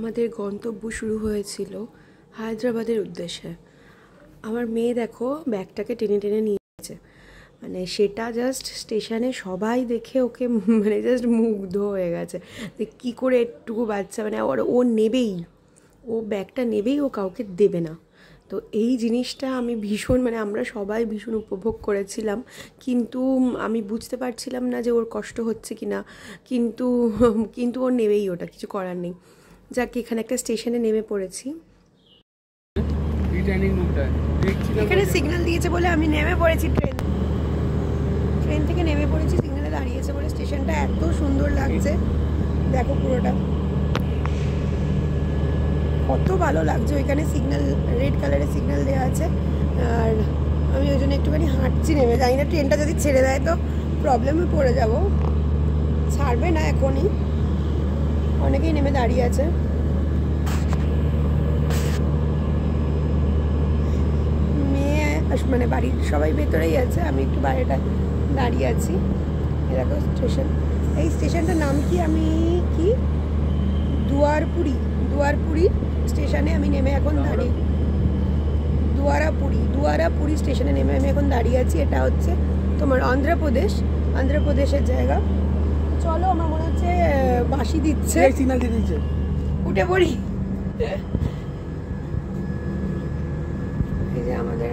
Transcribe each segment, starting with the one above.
আমাদের গন্তব্য শুরু হয়েছিল হায়দ্রাবাদের উদ্দেশ্যে। আমার মেয়ে দেখো ব্যাগটাকে টেনে টেনে নিয়েছে, মানে সেটা জাস্ট স্টেশনে সবাই দেখে ওকে মানে জাস্ট মুগ্ধ হয়ে গেছে যে কী করে একটুকু বাচ্চা মানে ও নেবেই, ও ব্যাগটা নেবেই, ও কাউকে দেবে না। তো এই জিনিসটা আমি ভীষণ মানে আমরা সবাই ভীষণ উপভোগ করেছিলাম, কিন্তু আমি বুঝতে পারছিলাম না যে ওর কষ্ট হচ্ছে কি না, কিন্তু কিন্তু ও নেবেই, ওটা কিছু করার নেই। যাক, এখানে একটা স্টেশনে নেমে পড়েছি। এখানে সিগন্যাল দিয়েছে বলে আমি নেমে পড়েছি, ট্রেন থেকে নেমে পড়েছি, সিগন্যালে দাঁড়িয়েছে বলে। স্টেশনটা এত সুন্দর লাগছে, দেখো পুরোটা কত ভালো লাগছে। ওইখানে সিগন্যাল রেড কালারের সিগন্যাল দেওয়া আছে, আর আমি ওই জন্য একটুখানি হাঁটছি নেমে। জানি না ট্রেনটা যদি ছেড়ে দেয় তো প্রবলেমে পড়ে যাব। ছাড়বে না এখনই, অনেকেই নেমে দাঁড়িয়ে আছে। মেয়ে মানে বাড়ির সবাই ভেতরেই আছে, আমি একটু বাইরেটা দাঁড়িয়ে আছি। এরকম স্টেশন, এই স্টেশনটার নাম কি দুয়ারপুরি স্টেশনে আমি নেমে এখন দাঁড়িয়ে। দুয়ারাপুরি স্টেশনে নেমে আমি এখন দাঁড়িয়ে আছি। এটা হচ্ছে তোমার অন্ধ্রপ্রদেশের জায়গা। চলো, আমার মনে হচ্ছে বাঁশি দিচ্ছে, সিগন্যাল দিয়ে দিচ্ছে, উঠে পড়ি। এই যে আমাদের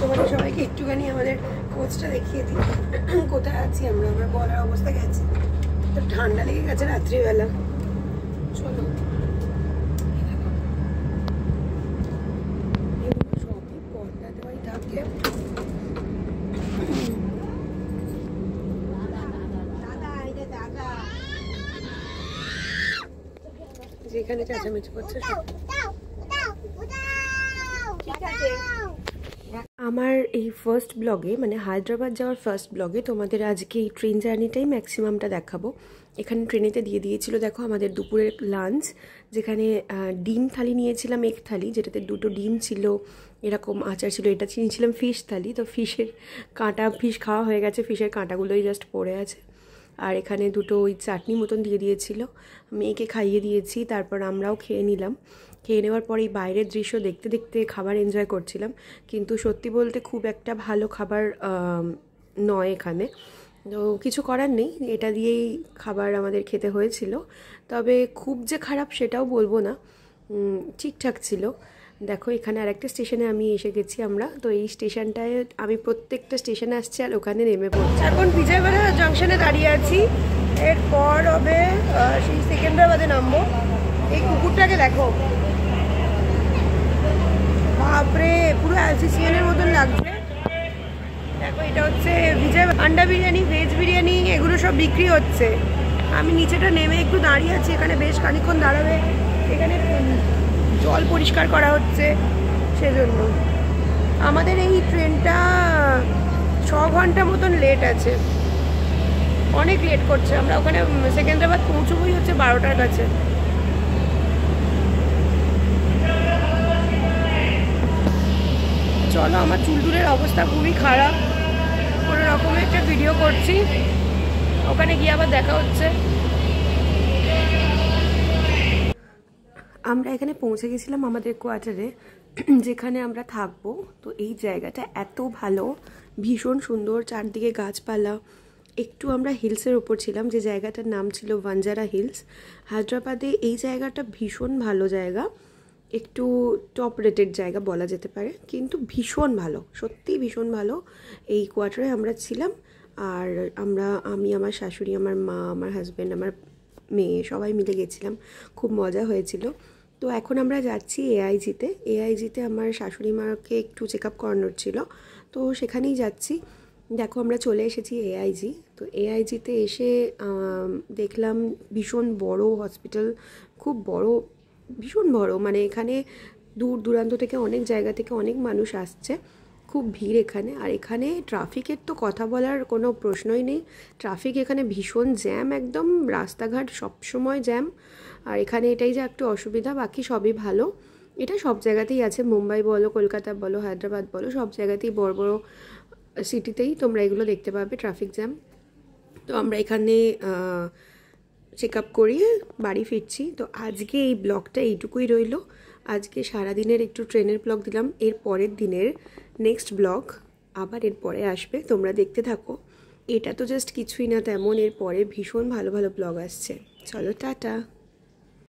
তোমাদের সবাইকে একটুখানি আমাদের কোচটা দেখিয়ে দিই, কোথায় আছি আমরা বলার অবস্থা গেছে। তো ঠান্ডা লেগে গেছে রাত্রিবেলা। চলো, সবই পর্দা দেওয়াই থাকে। যেখানে চেঁচামেচি করছে আমার এই ফার্স্ট ব্লগে, মানে হায়দ্রাবাদ যাওয়ার ফার্স্ট ব্লগে তোমাদের আজকে এই ট্রেন জার্নিটাই ম্যাক্সিমামটা দেখাবো। এখানে ট্রেনেতে দিয়ে দিয়েছিল দেখো আমাদের দুপুরের লাঞ্চ, যেখানে ডিম থালি নিয়েছিলাম, এগ থালি, যেটাতে দুটো ডিম ছিল, এরকম আচার ছিল। এটা নিয়েছিলাম ফিশ থালি, তো ফিশের কাঁটা, ফিশ খাওয়া হয়ে গেছে, ফিশের কাঁটাগুলোই জাস্ট পড়ে আছে। আর এখানে দুটো ওই চাটনি মতন দিয়ে দিয়েছিল, মেয়েকে খাইয়ে দিয়েছি, তারপর আমরাও খেয়ে নিলাম। খেয়ে নেওয়ার পর এই বাইরের দৃশ্য দেখতে দেখতে খাবার এনজয় করছিলাম, কিন্তু সত্যি বলতে খুব একটা ভালো খাবার নয় এখানে, তো কিছু করার নেই, এটা দিয়েই খাবার আমাদের খেতে হয়েছিল। তবে খুব যে খারাপ সেটাও বলবো না, ঠিকঠাক ছিল। দেখো এখানে আরেকটা স্টেশনে আমি এসে গেছি আমরা, তো এই স্টেশনটায় আমি প্রত্যেকটা স্টেশনে আসছি আর ওখানে নেমে পড়ছি। এখন বিজয়বাড়া জংশনে দাঁড়িয়ে আছি, এরপর হবে সেই সেকেন্দ্রাবাদে নামবো। এই কুকুরটাকে দেখো, বাপরে পুরো অ্যালসিসিয়ানের মতন লাগছে। দেখো এটা হচ্ছে বিজয় আন্ডা বিরিয়ানি, ভেজ বিরিয়ানি, এগুলো সব বিক্রি হচ্ছে। আমি নিচেটা নেমে একটু দাঁড়িয়ে আছি, এখানে বেশ খানিক্ষণ দাঁড়াবে। এখানে জল পরিষ্কার করা হচ্ছে, সেজন্য আমাদের এই ট্রেনটা 6 ঘন্টা মতন লেট আছে, অনেক লেট করছে। আমরা ওখানে সেকেন্দ্রাবাদ পৌঁছবোই হচ্ছে 12টার কাছে। চলো, আমার চুলটুলের অবস্থা খুবই খারাপ, কোনো রকমের একটা ভিডিও করছি, ওখানে গিয়ে আবার দেখা হচ্ছে। আমরা এখানে পৌঁছে গেছিলাম আমাদের কোয়ার্টারে, যেখানে আমরা থাকবো। তো এই জায়গাটা এত ভালো, ভীষণ সুন্দর, চারদিকে গাছপালা। একটু আমরা হিলসের ওপর ছিলাম, যে জায়গাটার নাম ছিল ভাঞ্জারা হিলস। হায়দ্রাবাদে এই জায়গাটা ভীষণ ভালো জায়গা, একটু টপ রেটেড জায়গা বলা যেতে পারে, কিন্তু ভীষণ ভালো, সত্যিই ভীষণ ভালো। এই কোয়ার্টারে আমরা ছিলাম, আর আমি, আমার শাশুড়ি, আমার মা, আমার হাজব্যান্ড, আমার মেয়ে, সবাই মিলে গেছিলাম, খুব মজা হয়েছিল। তো এখন আমরা যাচ্ছি এআইজিতে আমার শাশুড়ি মাকে একটু চেক আপ করানোর ছিল, তো সেখানেই যাচ্ছি। দেখো আমরা চলে এসেছি এআইজি। তো এআইজিতে এসে দেখলাম ভীষণ বড় হসপিটাল, খুব বড়, ভীষণ বড়, মানে এখানে দূর দূরান্ত থেকে অনেক জায়গা থেকে অনেক মানুষ আসছে, খুব ভিড় এখানে। আর এখানে ট্রাফিকের তো কথা বলার কোনো প্রশ্নই নেই, ট্রাফিক এখানে ভীষণ জ্যাম, একদম রাস্তাঘাট সবসময় জ্যাম। আর এখানে এটাই যে একটু অসুবিধা, বাকি সবই ভালো। এটা সব জায়গাতেই আছে, মুম্বাই বলো, কলকাতা বলো, হায়দ্রাবাদ বলো, সব জায়গাতেই বড় বড় সিটিতেই তোমরা এগুলো দেখতে পাবে, ট্রাফিক জ্যাম। তো আমরা এখানে চেক আপ করিয়ে বাড়ি ফিরছি। তো আজকে এই ব্লগটা এইটুকুই রইল। আজকে সারাদিনের একটু ট্রেনের ব্লগ দিলাম। এর পরের দিনের নেক্সট ব্লগ আবার এর পরে আসবে, তোমরা দেখতে থাকো। এটা তো জাস্ট কিছুই না তেমন, এর পরে ভীষণ ভালো ভালো ব্লগ আসছে। চলো টাটা।